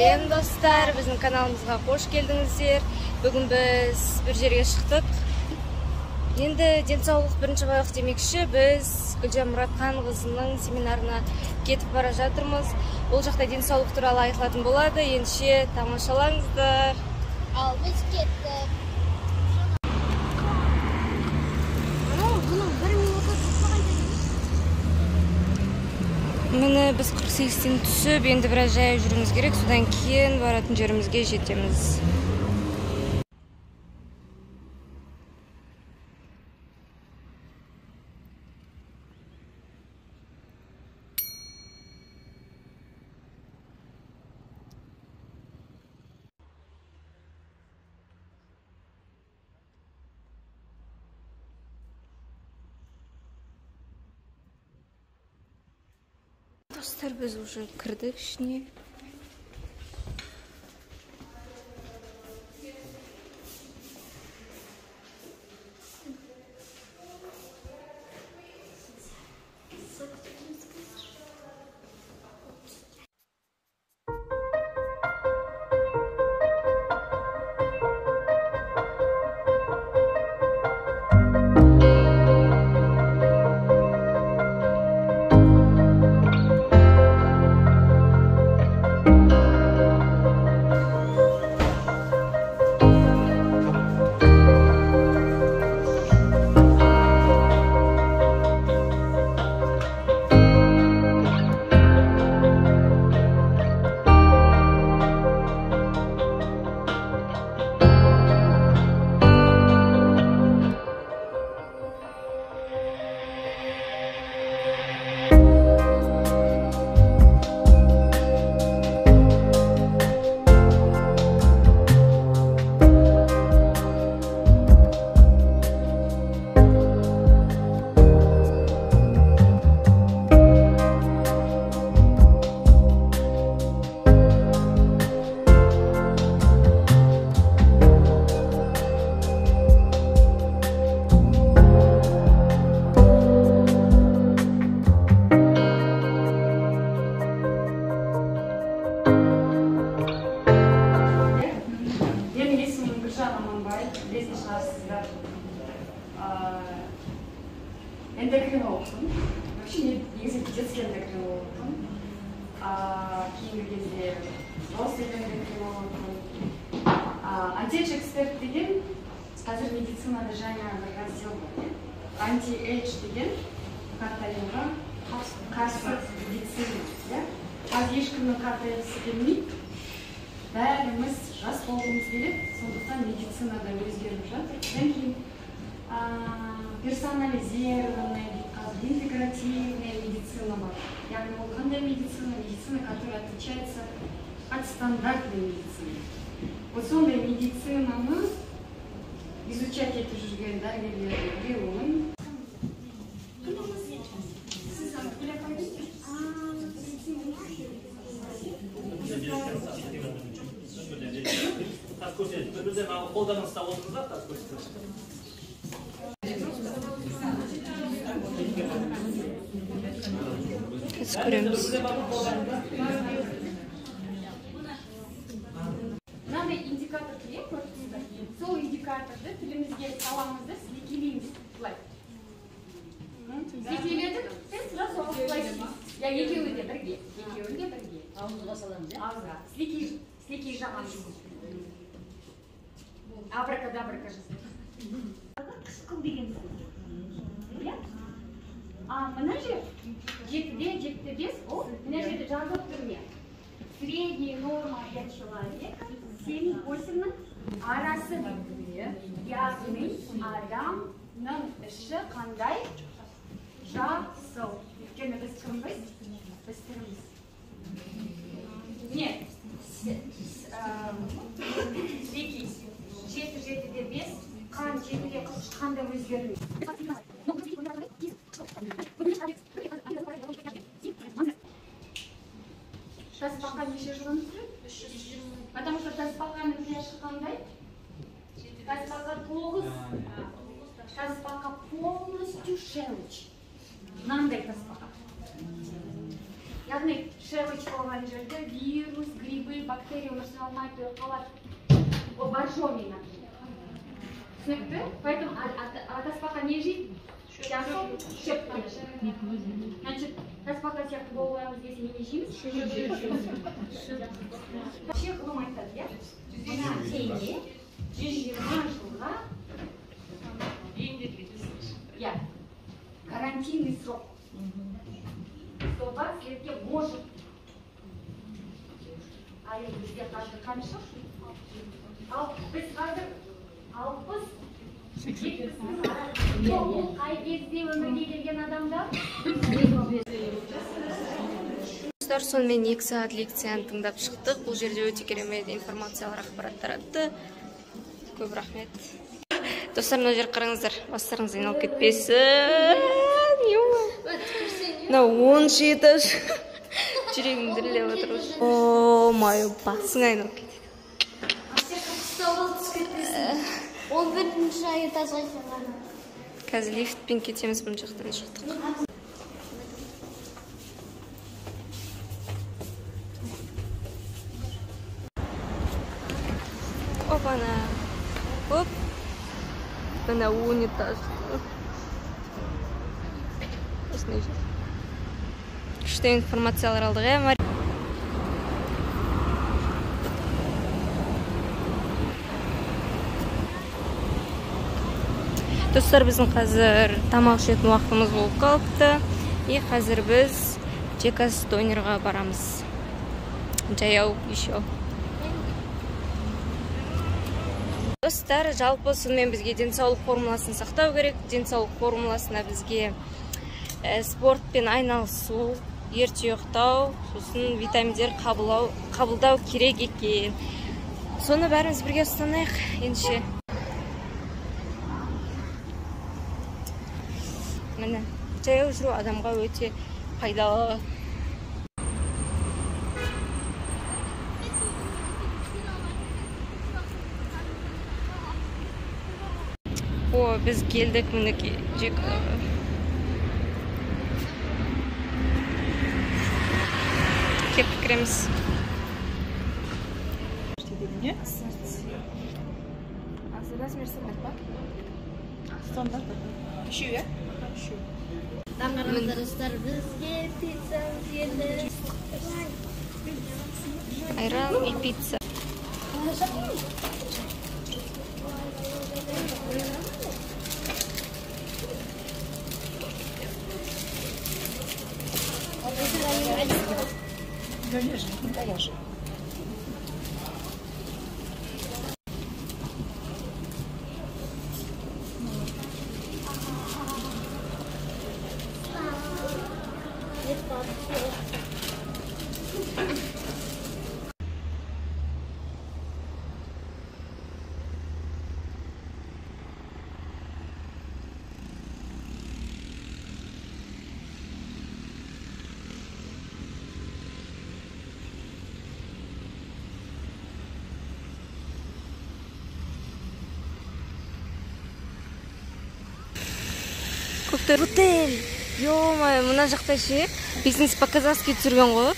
Салем достар, біздің каналымызға қош келдіңіздер. Бүгін біз бір жерге шықтық. Енді денсаулық бірінші байық демекші, біз Гүлжан Мұратханқызының семинарына кетіп бара жатырмыз. Ол жақта денсаулық туралы айтылатын болады. Ендеше тамашалаңыздар. Ал біз кеттік. Міне біз 48-тен түсіп, енді біраз жаяу жүруіміз керек, содан кейін баратын жерімізге жетеміз. Достар, біз уже кірдік ішіне. Эндокринологпын. Вообще негізі детский эндокринологпын. Кейінгі кезде взрослый эндокринологпын. Антиэйдж эксперт деген қазір медицинада жаңа бір раздел бар. Анти-эйдж деген картайымға қарсы медицина. Қазір ешкімнің қартайғысы келмейді. Бәріміз жас болғымыз келеді, сондықтан медицинада өзгеріп жатыр. Одан кейін персонализированная, интегративная медицина бар. Яғни ол қандай медицина? Медицина, которая отличается от стандартной медицины. Вот сондай медицинаны изучать етіп жүрген дәрігерлерге оңай. қолданысқа отырыңыздар, тас көрсетіңіздер. Біз көреміз. Мынандай индикатор керек көрсетіңіздер. Сол индикаторды тілімізге саламызды сілекелейміз. Былай. Сілекеледік, сразу ауызлайсыз. Екеуі де бірге. Ауызға саламыз, иә? Ауызға. Сілекей жағамыз. Абракадабрака жасайды. Қысқыл деген сөз. Мына жер 7-де 5, мына жерде жазылып тұр не? Средняя норма для человека 7-8-нің арасы дейді. Яғни адамның іші қандай жасыл. Өйткені біз кімбіз? Біз тіріміз. Не? Сілекей 7-де 5, қан 7-де қандай өзгермейді. Таспақа неше жылын сүреді? Потому что таспақаның пляжы қандай? Таспақа 9. Таспақа полностью желчь. Мынандай таспақа. Яғни шелыч болған жерде вирус, грибы, бактерия Алматы, Қалаш, Боржоми, например. Түсінікті? Поэтому таспақа не жейді? Шөп. Значит, таспақа сияқты болуымыз десе не жейміз? Вообще ғылым айтады, иә? Мына теңге 120 жылға я. Карантинный срок. Соба следке может. А я бізде қазір қанша? Ал біз қазір 60-70 қай кезде өмірге келген адамдар? Достар, сонымен 2 сағат лекцияны тыңдап шықтық. Бұл жерде өте керемет информациялар, ақпараттар атты. Көп рахмет. Достар, мына жер қараңыздар, бастарыңыз айналып кетпесін. Мына 10 этаж. Жүрегім дірілдеп отыр. О, май, басың айналып кетеді. 11-ші этажға шығады. Қазір лифтпен кетеміз, бұл жақтан шықтық. Опана. Оп. Мына 10 этаж. Осындай жер. Күшті информациялар алдық, ә? Достар, біздің қазір тамақ ішетін уақытымыз болып қалыпты. И қазір біз Джекас Донерға барамыз. Жаяу еще. Достар, жалпы сонымен бізге денсаулық формуласын сақтау керек. Денсаулық формуласына бізге спортпен айналысу, ерте ұйықтау, сосын витаминдер қабылдау керек екен. Соны бәріміз бірге ұстанайық, ендеше. Міне, жаяу жүру адамға өте пайдалы. О, біз келдік мінеки. Кеп кіреміз. Размер стандарт па? Стандарт. Үшеу, ә? Үшеу. Таңғарыңыздар, достар, бізге пиццамыз келді. Айран и пицца. Конечно, конечно. Көктер отель. Ё-май, мына жақта ше, бизнес по-казахски түсірген ғой.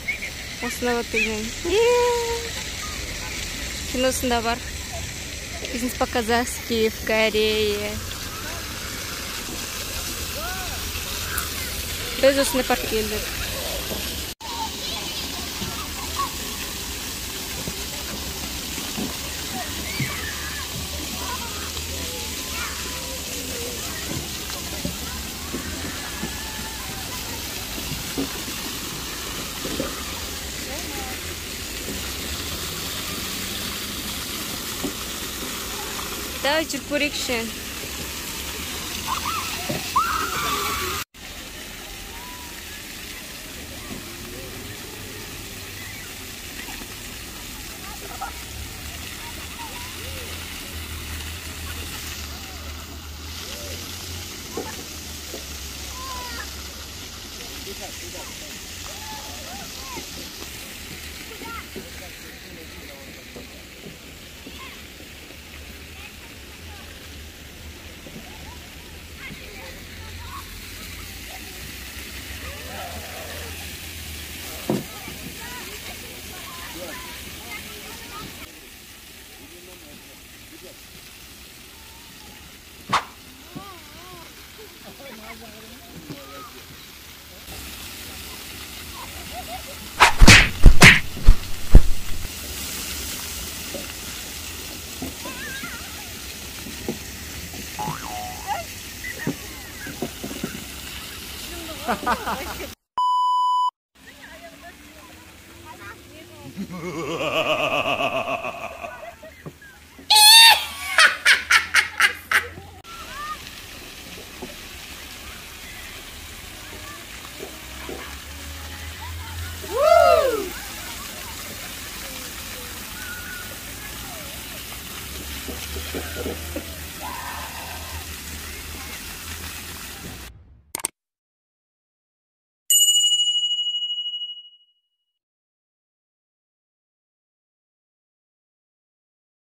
Осында отельден. Киносында бар. Бизнес по-казахски в Корее. Біз осында парк келдік. Давай жүріп көрейікші. Woo!